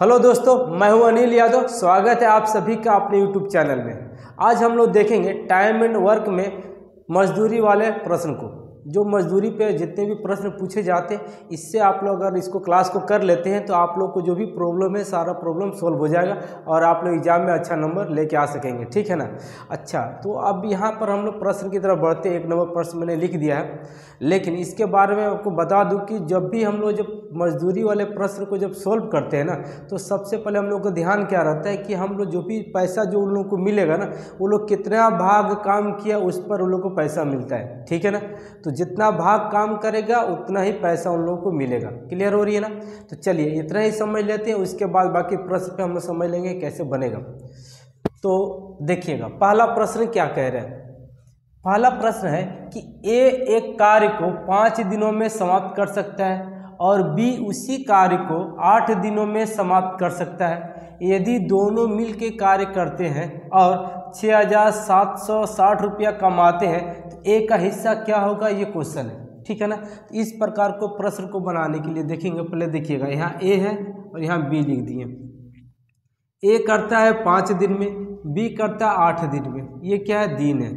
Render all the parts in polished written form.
Hello दोस्तों, मैं हूं अनिल यादव। स्वागत है आप सभी का अपने यूट्यूब चैनल में। आज हम लोग देखेंगे टाइम एंड वर्क में मजदूरी वाले प्रश्न को। जो मजदूरी पे जितने भी प्रश्न पूछे जाते हैं, इससे आप लोग अगर इसको क्लास को कर लेते हैं तो आप लोग को जो भी प्रॉब्लम है सारा प्रॉब्लम सोल्व हो जाएगा और आप लोग एग्जाम में अच्छा नंबर लेके आ सकेंगे। ठीक है ना। अच्छा, तो अब यहाँ पर हम लोग प्रश्न की तरफ बढ़ते हैं। 1 नंबर प्रश्न मैंने लिख दिया है, लेकिन इसके बारे में आपको बता दूं कि जब भी हम लोग जब मजदूरी वाले प्रश्न को जब सोल्व करते हैं ना, तो सबसे पहले हम लोग को ध्यान क्या रहता है कि हम लोग जो भी पैसा जो उन लोगों को मिलेगा ना, वो लोग कितना भाग काम किया उस पर उन लोगों को पैसा मिलता है। ठीक है ना। तो जितना भाग काम करेगा उतना ही पैसा उन लोगों को मिलेगा। क्लियर हो रही है ना। तो चलिए इतना ही समझ लेते हैं, उसके बाद बाकी प्रश्न पे हम लोग समझ लेंगे कैसे बनेगा। तो देखिएगा पहला प्रश्न क्या कह रहे हैं। पहला प्रश्न है कि ए एक कार्य को 5 दिनों में समाप्त कर सकता है और बी उसी कार्य को 8 दिनों में समाप्त कर सकता है। यदि दोनों मिल के कार्य करते हैं और 6,760 रुपया कमाते हैं तो ए का हिस्सा क्या होगा, ये क्वेश्चन है। ठीक है ना। तो इस प्रकार को प्रश्न को बनाने के लिए देखेंगे, पहले देखिएगा यहाँ ए है और यहाँ बी लिख दिए। ए करता है 5 दिन में, बी करता है 8 दिन में। ये क्या है, दिन है।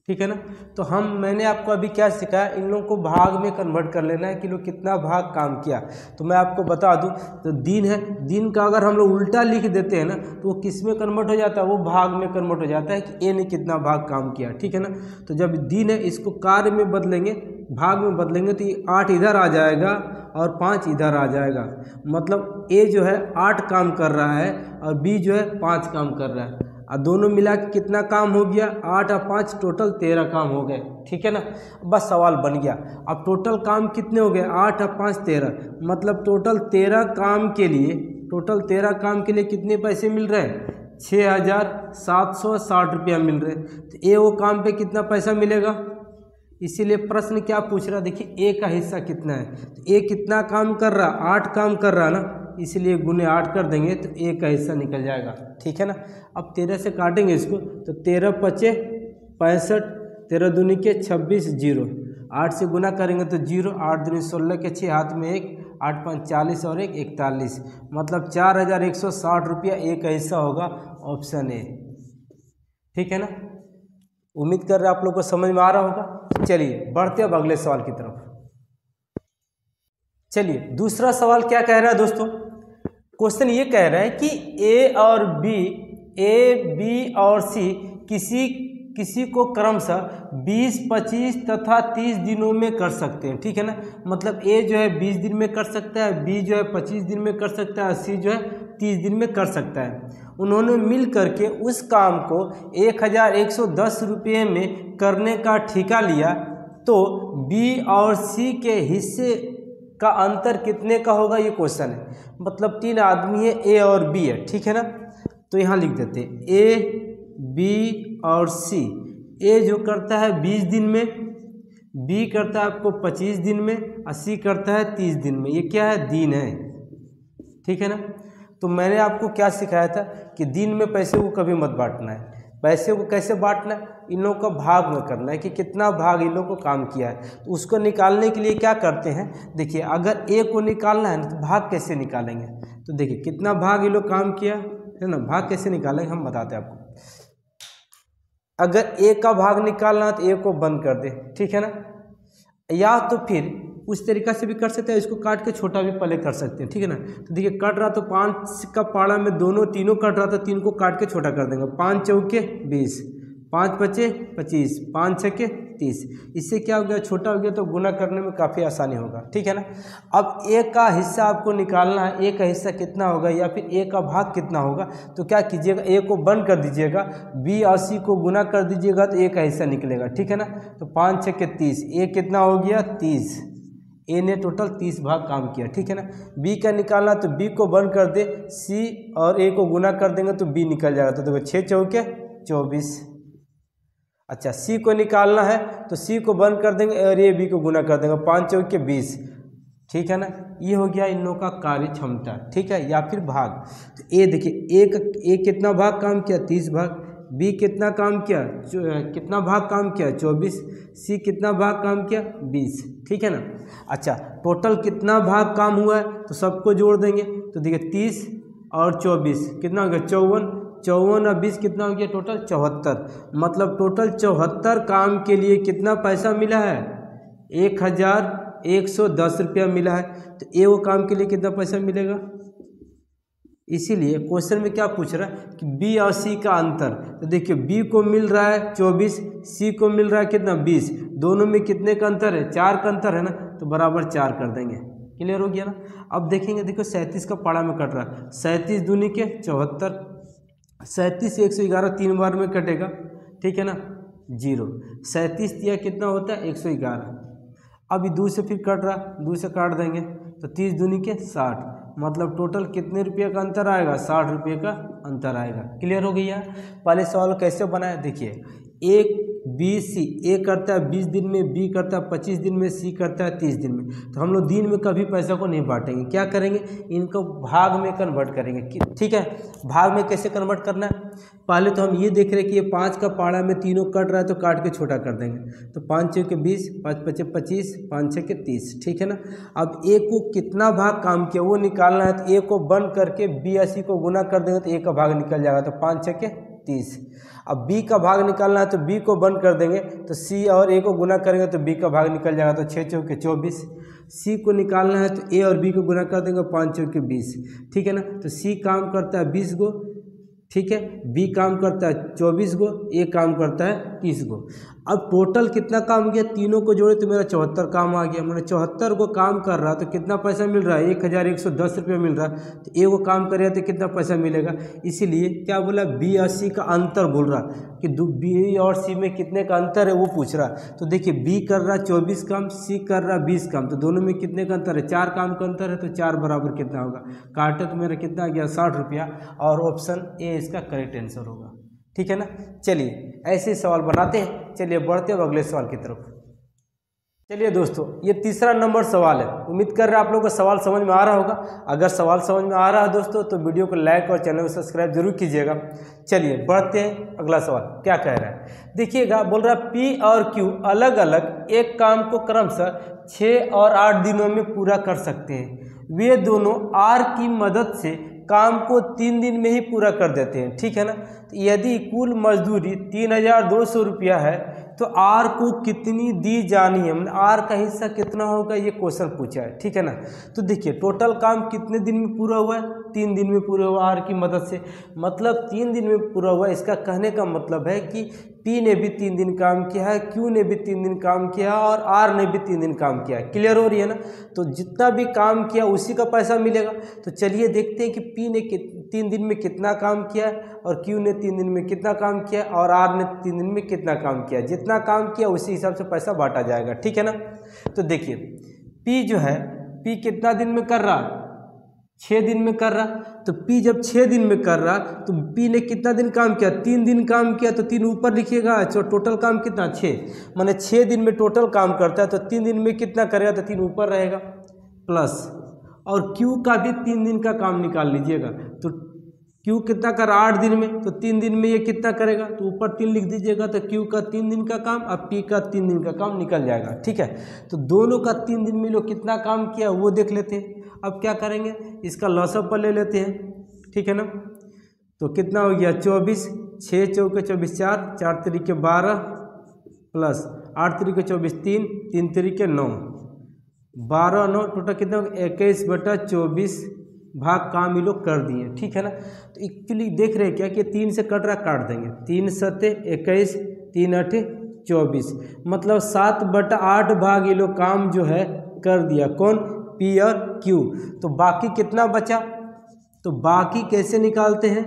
ठीक है ना। तो मैंने आपको अभी क्या सिखाया, इन लोगों को भाग में कन्वर्ट कर लेना है कि लोग कितना भाग काम किया। तो मैं आपको बता दूं, तो दिन है, दिन का अगर हम लोग उल्टा लिख देते हैं ना तो वो किस में कन्वर्ट हो जाता है, वो भाग में कन्वर्ट हो जाता है कि ए ने कितना भाग काम किया। ठीक है ना। तो जब दिन है इसको कार्य में बदलेंगे, भाग में बदलेंगे तो ये 8 इधर आ जाएगा और 5 इधर आ जाएगा। मतलब ए जो है 8 काम कर रहा है और बी जो है 5 काम कर रहा है। और दोनों मिला के कितना काम हो गया, 8 और 5 टोटल 13 काम हो गए। ठीक है ना। बस सवाल बन गया। अब टोटल काम कितने हो गए, 8 और 5 13, मतलब टोटल 13 काम के लिए कितने पैसे मिल रहे हैं, 6,760 रुपया मिल रहे हैं। तो ए वो काम पे कितना पैसा मिलेगा, इसीलिए प्रश्न क्या पूछ रहा है, देखिए ए का हिस्सा कितना है। तो ए कितना काम कर रहा है, 8 काम कर रहा है ना, इसलिए गुने 8 कर देंगे तो ए का हिस्सा निकल जाएगा। ठीक है ना। अब 13 से काटेंगे इसको तो 13 पचे 65, 13 दूनी के 26, 0, 8 से गुना करेंगे तो 0, 8 दूनी 16 के 6, हाथ में 1, 8 5 40 और 1 41, मतलब 4,160 रुपया ए का हिस्सा होगा। Option A. ठीक है ना। उम्मीद कर रहे हैं आप लोग को समझ में आ रहा होगा। चलिए बढ़ते अब अगले सवाल की तरफ। चलिए दूसरा सवाल क्या कह रहा है दोस्तों, क्वेश्चन ये कह रहा है कि ए बी और सी किसी को क्रमशः 20, 25 तथा 30 दिनों में कर सकते हैं। ठीक है ना। मतलब ए जो है 20 दिन में कर सकता है, बी जो है 25 दिन में कर सकता है, सी जो है 30 दिन में कर सकता है। उन्होंने मिल करके उस काम को 1,110 रुपये में करने का ठेका लिया, तो बी और सी के हिस्से का अंतर कितने का होगा, ये क्वेश्चन है। मतलब 3 आदमी है, ए और बी है। ठीक है ना। तो यहाँ लिख देते हैं ए बी और सी। ए जो करता है 20 दिन में, बी करता है आपको 25 दिन में और सी करता है 30 दिन में। ये क्या है, दिन है। ठीक है ना। तो मैंने आपको क्या सिखाया था कि दिन में पैसे को कभी मत बांटना है। पैसे को कैसे बांटना है, इन लोगों का भाग में करना है कि कितना भाग इन लोगों को काम किया है। तो उसको निकालने के लिए क्या करते हैं, देखिए अगर ए को निकालना है तो भाग कैसे निकालेंगे। तो देखिए कितना भाग ये लोग काम किया है ना, भाग कैसे निकालेंगे हम बताते हैं आपको। अगर ए का भाग निकालना है तो ए को बंद कर दे। ठीक है ना। या तो फिर उस तरीका से भी कर सकते हैं, इसको काट के छोटा भी पहले कर सकते हैं। ठीक है ना। तो देखिए कट रहा तो 5 का पाड़ा में तीनों कट रहा तो 3 को काट के छोटा कर देंगे। 5 चौके 20, 5 पचे 25, 5 छके 30। इससे क्या हो गया, छोटा हो गया तो गुना करने में काफ़ी आसानी होगा। ठीक है ना। अब ए का हिस्सा आपको निकालना है, ए का हिस्सा कितना होगा या फिर ए का भाग कितना होगा। तो क्या कीजिएगा, ए को बंद कर दीजिएगा, बी और सी को गुना कर दीजिएगा तो ए का हिस्सा निकलेगा। ठीक है ना। तो 5 छके 30, ए कितना हो गया 30। ए ने टोटल 30 भाग काम किया। ठीक है ना। बी का निकालना तो बी को बंद कर दे, सी और ए को गुना कर देंगे तो बी निकल जाएगा। तो देखो 6 चौके 24। अच्छा, सी को निकालना है तो सी को बंद कर देंगे और ये बी को गुना कर देंगे, 5 चौके 20। ठीक है ना। ये हो गया इन लोगों का कार्य क्षमता। ठीक है, या फिर भाग। तो ए देखिए ए कितना भाग काम किया, 30 भाग। बी कितना काम किया, कितना भाग काम किया 24, सी कितना भाग काम किया 20, ठीक है ना। अच्छा टोटल कितना भाग काम हुआ है तो सबको जोड़ देंगे, तो देखिए 30 और 24 कितना हो गया 54, 54 और 20 कितना हो गया टोटल 74, मतलब टोटल 74 काम के लिए कितना पैसा मिला है 1110 रुपया मिला है। तो ए वो काम के लिए कितना पैसा मिलेगा, इसीलिए क्वेश्चन में क्या पूछ रहा है कि बी और सी का अंतर। तो देखिए बी को मिल रहा है 24, सी को मिल रहा है कितना 20, दोनों में कितने का अंतर है 4 का अंतर है ना, तो बराबर 4 कर देंगे। क्लियर हो गया ना। अब देखेंगे देखो 37 का पाड़ा में कट रहा है, 37 दूनी के 74, 37 से 111 3 बार में कटेगा, ठीक है ना 0, 37 दिया कितना होता है 111। अभी 2 से फिर कट रहा, 2 से काट देंगे तो 30 दूनी के 60, मतलब टोटल कितने रुपये का अंतर आएगा 60 रुपये का अंतर आएगा। क्लियर हो गया। पहले सवाल कैसे बनाया देखिए, एक बी सी, ए करता है 20 दिन में, बी करता है 25 दिन में, सी करता है 30 दिन में। तो हम लोग दिन में कभी पैसा को नहीं बांटेंगे, क्या करेंगे इनको भाग में कन्वर्ट करेंगे, ठीक है। भाग में कैसे कन्वर्ट करना है, पहले तो हम ये देख रहे हैं कि ये 5 का पाड़ा में तीनों कट रहा है तो काट के छोटा कर देंगे, तो 5 6 के 20, 5 5 25, 5 6 के 30, ठीक है ना। अब ए को कितना भाग काम किया वो निकालना है, तो ए को बंद करके बी या सी को गुना कर देंगे तो ए का भाग निकल जाएगा, तो 5 6 के 30। अब बी का भाग निकालना है तो बी को बंद कर देंगे, तो सी और ए को गुना करेंगे तो बी का भाग निकल जाएगा, तो 6 चौके 24। सी को निकालना है तो ए और बी को गुना कर देंगे 5 चौके 20, ठीक है ना। तो सी काम करता है 20 गो, ठीक है, बी काम करता है 24 गो, ए काम करता है 30 गो। अब टोटल कितना काम गया, तीनों को जोड़े तो मेरा 74 काम आ गया। मैंने 74 को काम कर रहा तो कितना पैसा मिल रहा है 1110 रुपये मिल रहा है, तो ए को काम करेगा तो कितना पैसा मिलेगा। इसीलिए क्या बोला बी और सी का अंतर बोल रहा कि बी और सी में कितने का अंतर है वो पूछ रहा। तो देखिए बी कर रहा 24 काम, सी कर रहा 20 काम, तो दोनों में कितने का अंतर है 4 काम का अंतर है, तो 4 बराबर कितना होगा, काटे तो मेरा कितना आ गया 60 रुपया, और ऑप्शन ए इसका करेक्ट आंसर होगा, ठीक है ना। चलिए ऐसे सवाल बनाते हैं, चलिए बढ़ते हैं अगले सवाल की तरफ। चलिए दोस्तों ये तीसरा नंबर सवाल है, उम्मीद कर रहे हैं आप लोगों को सवाल समझ में आ रहा होगा। अगर सवाल समझ में आ रहा है दोस्तों तो वीडियो को लाइक और चैनल को सब्सक्राइब जरूर कीजिएगा। चलिए बढ़ते हैं अगला सवाल क्या कह रहा है, देखिएगा बोल रहा है पी और क्यू अलग अलग एक काम को क्रमशः 6 और 8 दिनों में पूरा कर सकते हैं। वे दोनों आर की मदद से काम को 3 दिन में ही पूरा कर देते हैं, ठीक है ना। तो यदि कुल मजदूरी 3200 रुपया है तो आर को कितनी दी जानी है, मतलब आर का हिस्सा कितना होगा, ये क्वेश्चन पूछा है, ठीक है ना। तो देखिए टोटल काम कितने दिन में पूरा हुआ है, 3 दिन में पूरा हुआ आर की मदद से, मतलब 3 दिन में पूरा हुआ। इसका कहने का मतलब है कि पी ने भी 3 दिन काम किया है, क्यू ने भी 3 दिन काम किया है, और आर ने भी 3 दिन काम किया है। क्लियर हो रही है ना। तो जितना भी काम किया उसी का पैसा मिलेगा। तो चलिए देखते हैं कि पी ने 3 दिन में कितना काम किया है, और क्यू ने 3 दिन में कितना काम किया, और आर ने 3 दिन में कितना काम किया। जितना काम किया उसी हिसाब से पैसा बांटा जाएगा, ठीक है ना। तो देखिए पी जो है, पी कितना दिन में कर रहा, 6 दिन में कर रहा। तो पी जब 6 दिन में कर रहा तो पी ने कितना दिन काम किया, 3 दिन काम किया, तो 3 ऊपर लिखिएगा। तो टोटल काम कितना 6, माने 6 दिन में टोटल काम करता है, तो 3 दिन में कितना करेगा, तो 3 ऊपर रहेगा प्लस। और क्यू का भी 3 दिन का काम निकाल लीजिएगा। तो क्यू कितना कर 8 दिन में, तो 3 दिन में ये कितना करेगा, तो ऊपर 3 लिख दीजिएगा। तो क्यू का 3 दिन का काम, अब पी का 3 दिन का काम निकल जाएगा, ठीक है। तो दोनों का 3 दिन में लोग कितना काम किया वो देख लेते हैं। अब क्या करेंगे, इसका लॉसअप पर ले लेते हैं, ठीक है ना। तो कितना हो गया 24, 6 चौके 24, 4 तरीके 12 प्लस 8 तरीके 24, 3 तरीके 9, 12 9 टोटल कितना 21/24 भाग काम ये लोग कर दिए, ठीक है ना। तो एक्चुअली देख रहे हैं क्या कि 3 से कट रहा, काट देंगे, 3 7 21, 3 8 24, मतलब 7/8 भाग ये लोग काम जो है कर दिया। कौन, पी और क्यू। तो बाकी कितना बचा, तो बाकी कैसे निकालते हैं,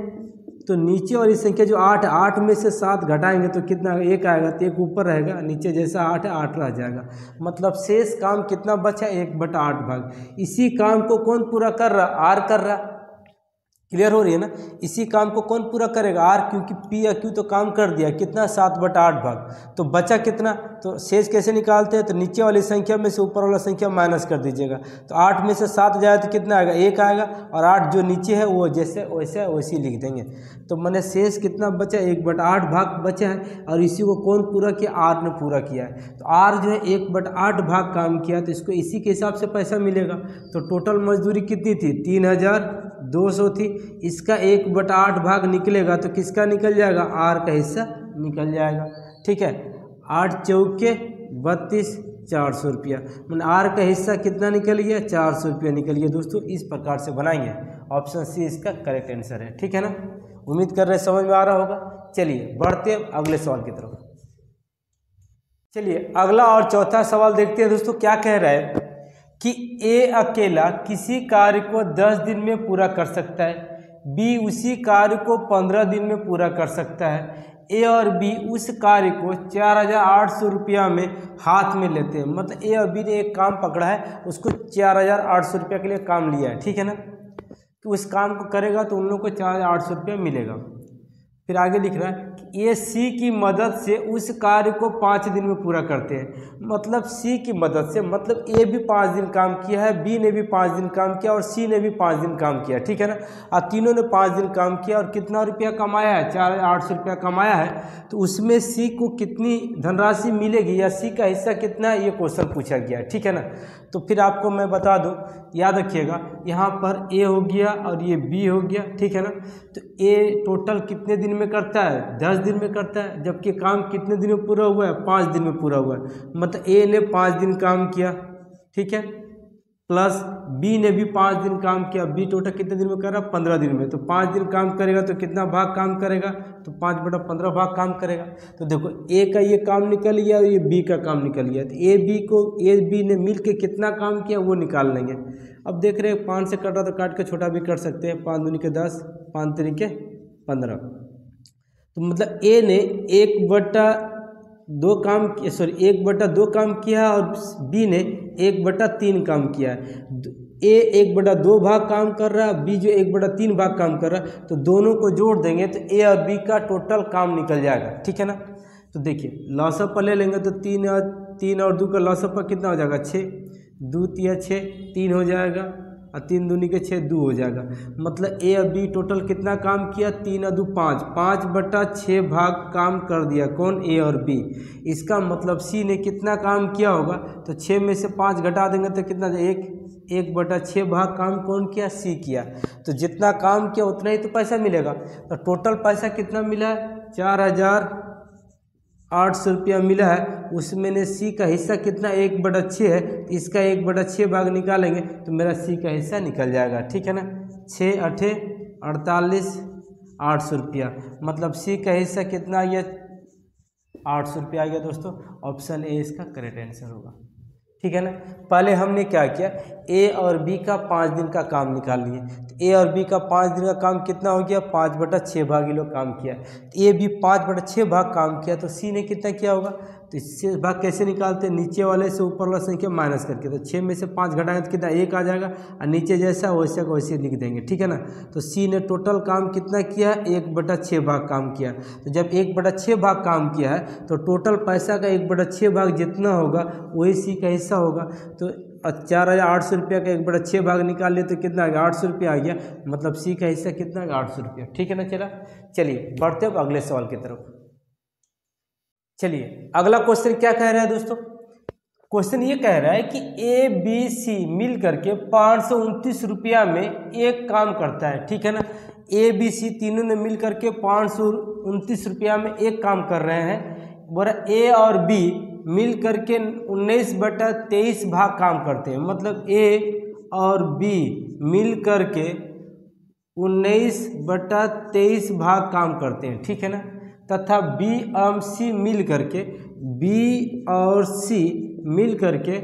तो नीचे वाली संख्या जो 8 में से 7 घटाएंगे तो कितना 1 आएगा, तो 1 ऊपर रहेगा, नीचे जैसा 8 है 8 रह जाएगा। मतलब शेष काम कितना बचा, 1/8 भाग। इसी काम को कौन पूरा कर रहा, आर कर रहा, क्लियर हो रही है ना। इसी काम को कौन पूरा करेगा, आर, क्योंकि पी या क्यू तो काम कर दिया, कितना 7/8 भाग। तो बचा कितना, तो शेष कैसे निकालते हैं, तो नीचे वाली संख्या में से ऊपर वाला संख्या माइनस कर दीजिएगा। तो 8 में से 7 जाए तो कितना आएगा, 1 आएगा, और 8 जो नीचे है वो जैसे वैसे वैसे लिख देंगे। तो मैंने शेष कितना बचा, 1/8 भाग बचा है, और इसी को कौन पूरा किया, आर ने पूरा किया है। तो आर जो है 1/8 भाग काम किया, तो इसको इसी के हिसाब से पैसा मिलेगा। तो टोटल मजदूरी कितनी थी, 3200 थी। इसका 1/8 भाग निकलेगा तो किसका निकल जाएगा, आर का हिस्सा निकल जाएगा। ठीक है, 8 चौके 32, 400 रुपया, मैंने आर का हिस्सा कितना निकल गया, 400 रुपया निकल गया। दोस्तों इस प्रकार से बनाएंगे, ऑप्शन सी इसका करेक्ट आंसर है। ठीक है ना, उम्मीद कर रहे हैं समझ में आ रहा होगा। चलिए बढ़ते हैं अगले सवाल की तरफ। चलिए अगला और चौथा सवाल देखते हैं दोस्तों। क्या कह रहा है कि ए अकेला किसी कार्य को 10 दिन में पूरा कर सकता है, बी उसी कार्य को 15 दिन में पूरा कर सकता है, ए और बी उस कार्य को 4800 रुपया में हाथ में लेते हैं। मतलब ए और बी ने एक काम पकड़ा है, उसको 4800 रुपया के लिए काम लिया है। ठीक है ना, तो उस काम को करेगा तो उन लोगों को 4800 रुपया मिलेगा। फिर आगे लिख रहा है कि ये सी की मदद से उस कार्य को 5 दिन में पूरा करते हैं। मतलब सी की मदद से, मतलब ए भी 5 दिन काम किया है, बी ने भी 5 दिन काम किया और सी ने भी 5 दिन काम किया। ठीक है ना, और तीनों ने 5 दिन काम किया और कितना रुपया कमाया है, 4800 रुपया कमाया है। तो उसमें सी को कितनी धनराशि मिलेगी या सी का हिस्सा कितना है, ये क्वेश्चन पूछा गया है। ठीक है ना, तो फिर आपको मैं बता दूं, याद रखिएगा यहाँ पर ए हो गया और ये बी हो गया। ठीक है ना, तो ए टोटल कितने दिन में करता है, 10 दिन में करता है, जबकि काम कितने दिन में पूरा हुआ है, 5 दिन में पूरा हुआ है। मतलब ए ने 5 दिन काम किया, ठीक है, प्लस बी ने भी 5 दिन काम किया। बी टोटल कितने दिन में कर रहा है, 15 दिन में। तो 5 दिन काम करेगा तो कितना भाग काम करेगा, तो 5/15 भाग काम करेगा। तो देखो ए का ये काम निकल गया और ये बी का काम निकल गया। तो ए बी ने मिल के कितना काम किया वो निकाल लेंगे। अब देख रहे हैं 5 से कट रहा तो काट के छोटा भी कर सकते हैं, 5 दूनी के 10, 5 तरीके 15। तो मतलब ए ने 1/2 काम किया, सॉरी 1/2 काम किया और बी ने 1/3 काम किया है। ए 1/2 भाग काम कर रहा है, बी जो 1/3 भाग काम कर रहा है, तो दोनों को जोड़ देंगे तो ए और बी का टोटल काम निकल जाएगा। ठीक है ना, तो देखिए लॉसअप पर ले लेंगे तो 3 और 2 का लॉसअप पर कितना हो जाएगा, 6, 2 तिया 6, 3 हो जाएगा, और 3 दूनी के 6, 2 हो जाएगा। मतलब ए और बी टोटल कितना काम किया, 3 और 2 5, 5/6 भाग काम कर दिया। कौन, ए और बी। इसका मतलब सी ने कितना काम किया होगा, तो 6 में से 5 घटा देंगे तो कितना, 1/6 भाग काम कौन किया, सी किया। तो जितना काम किया उतना ही तो पैसा मिलेगा। तो टोटल पैसा कितना मिला है, 4800 रुपया मिला है। उसमें ने सी का हिस्सा कितना, 1/6 है, तो इसका 1/6 भाग निकालेंगे तो मेरा सी का हिस्सा निकल जाएगा। ठीक है ना, 6 8 48, 800 रुपया। मतलब सी का हिस्सा कितना आ गया, 800 रुपया आ गया। दोस्तों ऑप्शन ए इसका करेक्ट आंसर होगा। ठीक है ना, पहले हमने क्या किया, ए और बी का 5 दिन का काम निकाल लिए। तो ए और बी का 5 दिन का काम कितना हो गया, 5/6 भाग ये लोग काम किया। तो ए भी 5/6 भाग काम किया, तो सी ने कितना किया होगा। तो इससे भाग कैसे निकालते हैं, नीचे वाले से ऊपर वाला संख्या माइनस करके। तो 6 में से 5 घटाएंगे तो कितना, 1 आ जाएगा, और नीचे जैसा वैसे को वैसे लिख देंगे। ठीक है ना, तो सी ने टोटल काम कितना किया, 1/6 भाग काम किया। तो जब 1/6 भाग काम किया है तो टोटल पैसा का 1/6 भाग जितना होगा वही सी का हिस्सा होगा। तो 4800 रुपया का 1/6 भाग निकाल लिए तो कितना आ गया, 800 रुपया आ गया। मतलब सी का हिस्सा कितना आ गया, 800 रुपया। ठीक है ना, चलिए बढ़ते हैं अगले सवाल की तरफ। चलिए अगला क्वेश्चन क्या कह रहा है दोस्तों, क्वेश्चन ये कह रहा है कि ए बी सी मिल करके 529 रुपया में एक काम करता है। ठीक है ना, ए बी सी तीनों ने मिल करके 529 रुपया में एक काम कर रहे हैं। बोला ए और बी मिल करके 19/23 भाग काम करते हैं। मतलब ए और बी मिल करके 19/23 भाग काम करते हैं। ठीक है ना, तथा बी और सी मिल करके, बी और सी मिल करके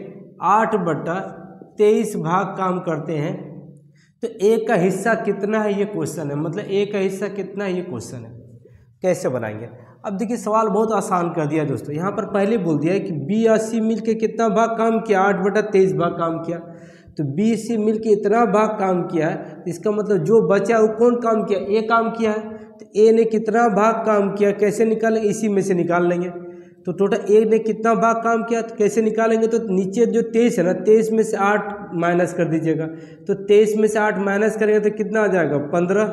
8/23 भाग काम करते हैं। तो ए का हिस्सा कितना है, ये क्वेश्चन है। मतलब ए का हिस्सा कितना है, ये क्वेश्चन है। कैसे बनाएंगे, अब देखिए सवाल बहुत आसान कर दिया दोस्तों। यहाँ पर पहले बोल दिया है कि बी और सी मिल के कितना भाग काम किया, 8/23 भाग काम किया। तो तो बी सी मिल के इतना भाग काम किया है, तो इसका मतलब जो बचा वो कौन काम किया, ए काम किया है। तो ए ने कितना भाग काम किया, कैसे निकालेंगे, इसी में से निकाल लेंगे। तो टोटल ए ने कितना भाग काम किया, तो कैसे निकालेंगे, तो नीचे जो 23 है ना, 23 में से 8 माइनस कर दीजिएगा। तो 23 में से 8 माइनस करेंगे तो कितना आ जाएगा, 15,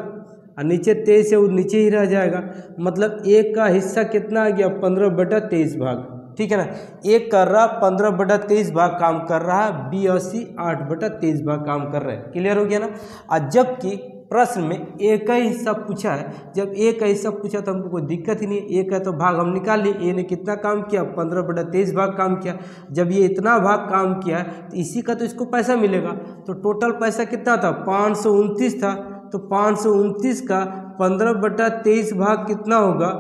और नीचे 23 है वो नीचे ही रह जाएगा। मतलब ए का हिस्सा कितना आ गया, 15/23 भाग। ठीक है ना, ए कर रहा 15/23 भाग काम कर रहा है, बी और सी 8/23 भाग काम कर रहे हैं। क्लियर हो गया ना। और जबकि प्रश्न में ए का हिस्सा पूछा है, जब ए का हिस्सा पूछा तो हमको कोई दिक्कत ही नहीं, ए का तो भाग हम निकाल लिए। ए ने कितना काम किया, 15/23 भाग काम किया। जब ये इतना भाग काम किया तो इसी का तो इसको पैसा मिलेगा। तो टोटल पैसा कितना था, 529 था। तो 529 का 15/23 भाग कितना होगा,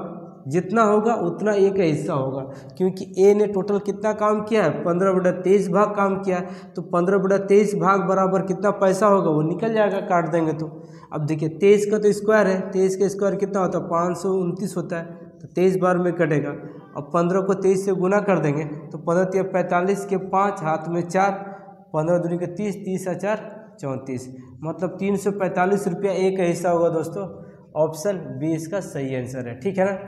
जितना होगा उतना ए का हिस्सा होगा, क्योंकि ए ने टोटल कितना काम किया है, 15/23 भाग काम किया है। तो 15/23 भाग बराबर कितना पैसा होगा, वो निकल जाएगा, काट देंगे तो। अब देखिए 23 का तो स्क्वायर है, 23 का स्क्वायर कितना होता है, 529 होता है। तो 23 बार में कटेगा। अब 15 को 23 से गुना कर देंगे तो 15 × 45 के 5, हाथ में 4, 15 दूनी के 30, 30 और 4 34, मतलब 345 रुपया ए का हिस्सा होगा दोस्तों। ऑप्शन बी इसका सही आंसर है। ठीक है ना।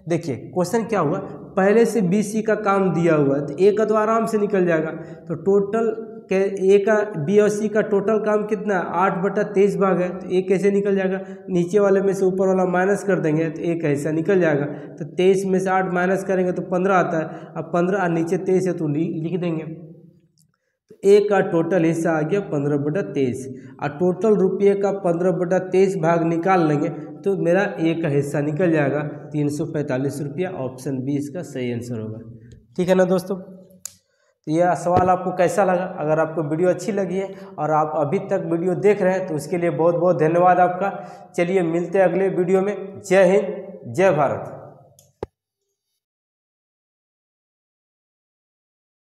देखिए क्वेश्चन क्या हुआ, पहले से बी सी का काम दिया हुआ है, तो ए का तो आराम से निकल जाएगा। तो टोटल के ए का, बी और सी का टोटल काम कितना है, 8/23 भाग है। तो ए कैसे निकल जाएगा, नीचे वाले में से ऊपर वाला माइनस कर देंगे तो ए का हिस्सा निकल जाएगा। तो 23 में से 8 माइनस करेंगे तो 15 आता है। अब 15 और नीचे 23 है तो लिख देंगे। तो ए का टोटल हिस्सा आ गया 15/23, और टोटल रुपये का 15/23 भाग निकाल लेंगे तो मेरा ए का हिस्सा निकल जाएगा 345 रुपया। ऑप्शन बी इसका सही आंसर होगा। ठीक है ना दोस्तों। तो यह सवाल आपको कैसा लगा, अगर आपको वीडियो अच्छी लगी है और आप अभी तक वीडियो देख रहे हैं तो उसके लिए बहुत बहुत धन्यवाद आपका। चलिए मिलते हैं अगले वीडियो में। जय हिंद, जय भारत।